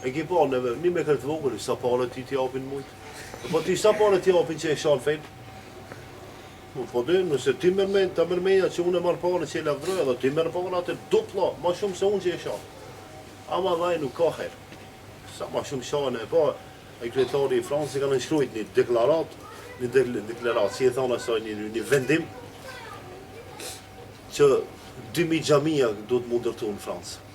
E ki pa neve, një me këtë vogël, sa pare ti t'japin mujt. Po ti sa pare t'japin që e shanë fejnë? Po dhe, nëse ti ta mërmenja që unë e marrë pare që e lavdroj, edhe ti mërë pare atë dupla, ma shumë se unë që e shanë. Ama dhaj nuk ka herë. Sa ma shumë shanë e pa, e kryetari i Francës ka nënshkrujt një deklarat, si e thonë asaj një vendim, që 2000 xhamia do të mu ndërtu në Francë.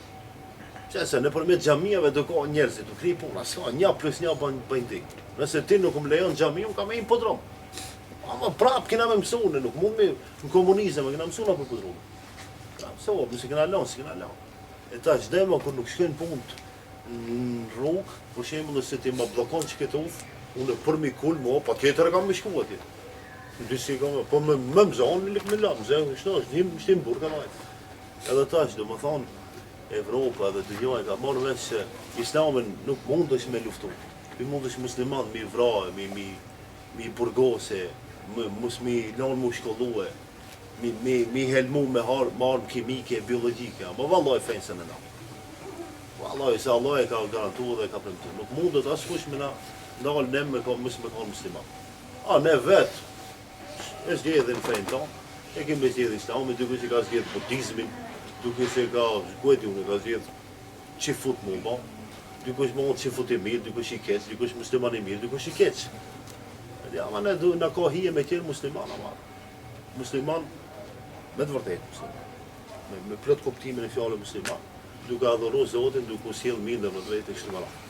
Qëse në përmet xhamiave do ka njerëzit, do kri puna, s'ka, 1+1 bëjnë dik. Nëse ti nuk më lejon xhami, unë ka me im podrom. Ama prap kena me mësune, nuk mund me në komunizëm, kena mësuna për podrom. Mësua, nëse kena lanë, si kena lanë. E ta qdema, kur nuk shkën punt në rrugë, për shemë nëse ti ma blokon që këtë ufë, unë për mi kull, pa tjetër e kam me shku atje. Po me mëzonë, me lik me lanë, shtim burka majtë. Edhe ta që do më thonë, Evropa dhe dënjoj ka marrë veç se Islamin nuk mund është me luftu. Pi mund është musliman mi vrajë, mi burgose, mos mi lanë mu shkollue, mi helmu me marmë kimike, biologike, ma vallaj fejnë se në na. Vallaj, se Allah e ka garantu dhe ka premtu. Nuk mundet asë kush me na nalë nem me ka musliman. A ne vetë, e zgjedhin fejnë ta, e kemi zgjedhin Islamin, duke që ka zgjedh budizmin, duke që ka zgjedhë unë, ka zgjedhë që fut mu ba, duke që mund që fut i mirë, duke që i keq, duke që musliman i mirë, duke që i keq. Ja, ma ne ka hije me tjerë musliman, ama musliman me të vërtet musliman, me plët kuptimin e fjallë musliman, duke adhuru Zotin, duke u sjellë mirë dhe më të vetë e kështë të mëra.